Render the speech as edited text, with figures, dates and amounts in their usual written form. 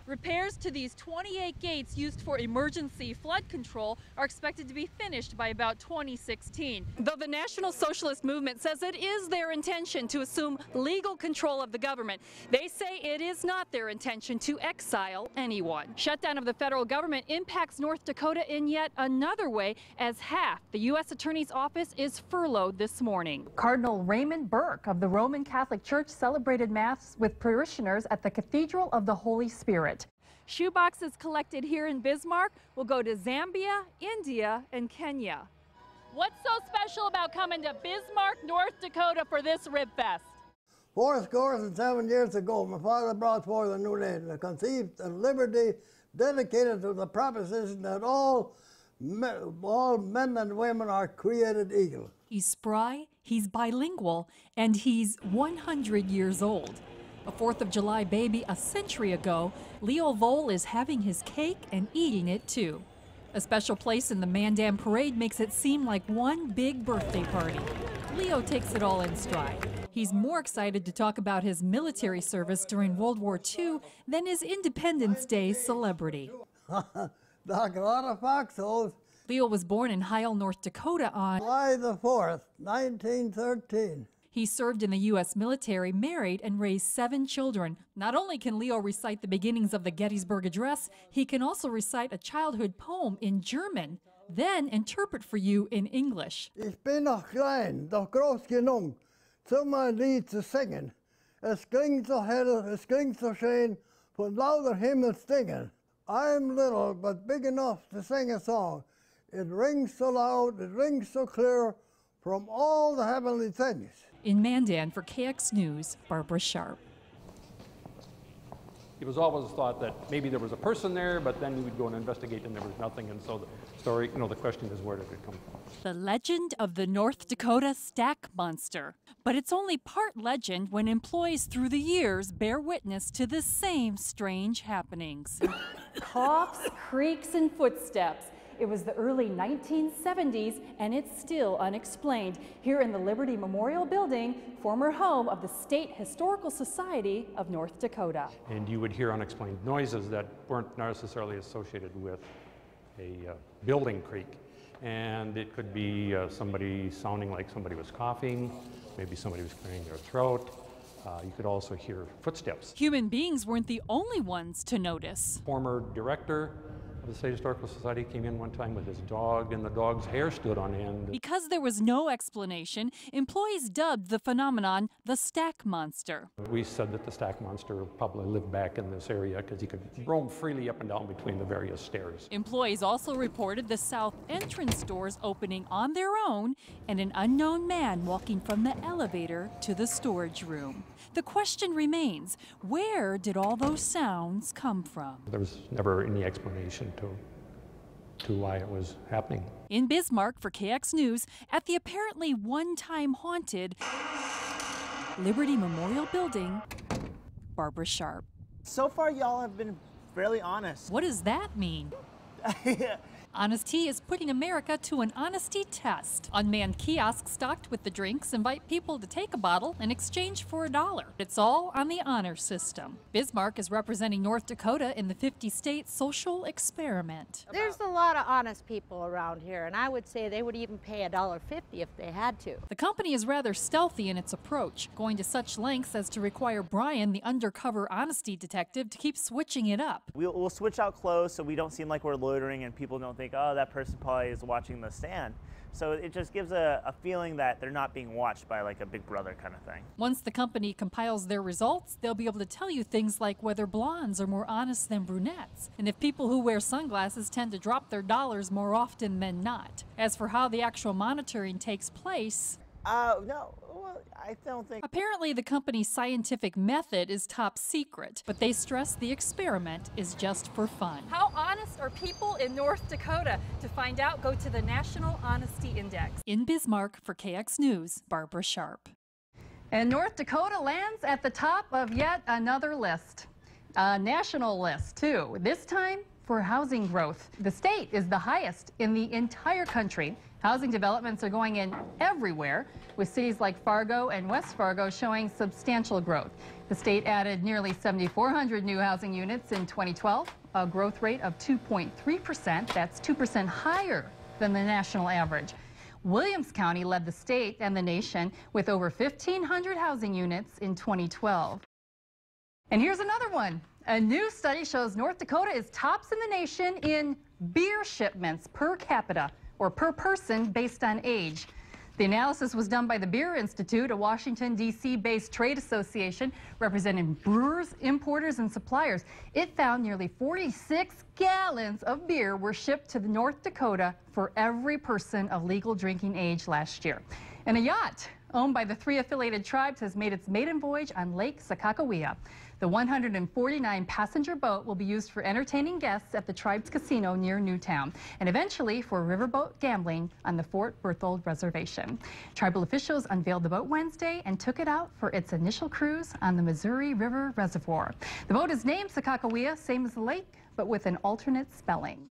Repairs to these 28 gates used for emergency flood control are expected to be finished by about 2016. Though the National Socialist Movement says it is their intention to assume legal control of the government, they say it is not their intention to exile anyone. Shutdown of the federal government impacts North Dakota in yet another way, as half the U.S. Attorney's Office is furloughed this morning. Cardinal Raymond Burke of the Roman Catholic Church celebrated Mass with parishioners at the Cathedral of the Holy Spirit. Shoeboxes collected here in Bismarck will go to Zambia, India, and Kenya. What's so special about coming to Bismarck, North Dakota for this Rib Fest? 7 years ago, my father brought forth a new nation, conceived of liberty, dedicated to the proposition that all men and women are created equal. He's spry, he's bilingual, and he's 100 years old. A 4th of July baby a century ago, Leo Vole is having his cake and eating it too. A special place in the Mandan Parade makes it seem like one big birthday party. Leo takes it all in stride. He's more excited to talk about his military service during World War II than his Independence Day celebrity. Like a lot of foxholes. Leo was born in Hyle, North Dakota on July the 4th, 1913. He served in the U.S. military, married, and raised 7 children. Not only can Leo recite the beginnings of the Gettysburg Address, he can also recite a childhood poem in German, then interpret for you in English. Ich bin noch klein, doch groß genug, ein Lied zu singen. Es klingt so hell, es klingt so schön, von lauter Himmel singen. I'm little, but big enough to sing a song. It rings so loud, it rings so clear, from all the heavenly things. In Mandan, for KX News, Barbara Sharp. It was always thought that maybe there was a person there, but then we would go and investigate and there was nothing. And so the story, the question is, where did it come from? The legend of the North Dakota Stack Monster. But it's only part legend when employees through the years bear witness to the same strange happenings. Coughs, creaks, and footsteps. It was the early 1970s, and it's still unexplained. Here in the Liberty Memorial Building, former home of the State Historical Society of North Dakota. And you would hear unexplained noises that weren't necessarily associated with a building creak. And it could be somebody sounding like somebody was coughing, maybe somebody was clearing their throat. You could also hear footsteps. Human beings weren't the only ones to notice. Former director of the State Historical Society came in one time with his dog, and the dog's hair stood on end. Because there was no explanation, employees dubbed the phenomenon the Stack Monster. We said that the Stack Monster probably lived back in this area because he could roam freely up and down between the various stairs. Employees also reported the south entrance doors opening on their own and an unknown man walking from the elevator to the storage room. The question remains, where did all those sounds come from? There was never any explanation to why it was happening. In Bismarck, for KX News, at the apparently one-time haunted Liberty Memorial Building, Barbara Sharp. So far, y'all have been fairly honest. What does that mean? Honesty is putting America to an honesty test. Unmanned kiosks stocked with the drinks invite people to take a bottle in exchange for $1. It's all on the honor system. Bismarck is representing North Dakota in the 50-state social experiment. There's a lot of honest people around here, and I would say they would even pay $1.50 if they had to. The company is rather stealthy in its approach, going to such lengths as to require Brian, the undercover honesty detective, to keep switching it up. We'll switch out clothes so we don't seem like we're loitering and people don't think, oh, that person probably is watching the stand. So it just gives a feeling that they're not being watched by like a big brother kind of thing. Once the company compiles their results, they'll be able to tell you things like whether blondes are more honest than brunettes, and if people who wear sunglasses tend to drop their dollars more often than not. As for how the actual monitoring takes place, no, well, I don't think. Apparently the company's scientific method is top secret, but they stress the experiment is just for fun. How honest are people in North Dakota? To find out, go to the National Honesty Index. In Bismarck, for KX News, Barbara Sharp. And North Dakota lands at the top of yet another list. A national list, too. This time for housing growth. The state is the highest in the entire country. Housing developments are going in everywhere, with cities like Fargo and West Fargo showing substantial growth. The state added nearly 7,400 new housing units in 2012, a growth rate of 2.3%. That's 2% higher than the national average. Williams County led the state and the nation with over 1,500 housing units in 2012. And here's another one. A new study shows North Dakota is tops in the nation in beer shipments per capita or per person based on age. The analysis was done by the Beer Institute, a Washington, D.C.-based trade association representing brewers, importers, and suppliers. It found nearly 46 gallons of beer were shipped to North Dakota for every person of legal drinking age last year. And a yacht owned by the 3 affiliated tribes has made its maiden voyage on Lake Sakakawea. The 149-passenger boat will be used for entertaining guests at the tribe's casino near Newtown, and eventually for riverboat gambling on the Fort Berthold Reservation. Tribal officials unveiled the boat Wednesday and took it out for its initial cruise on the Missouri River Reservoir. The boat is named Sakakawea, same as the lake, but with an alternate spelling.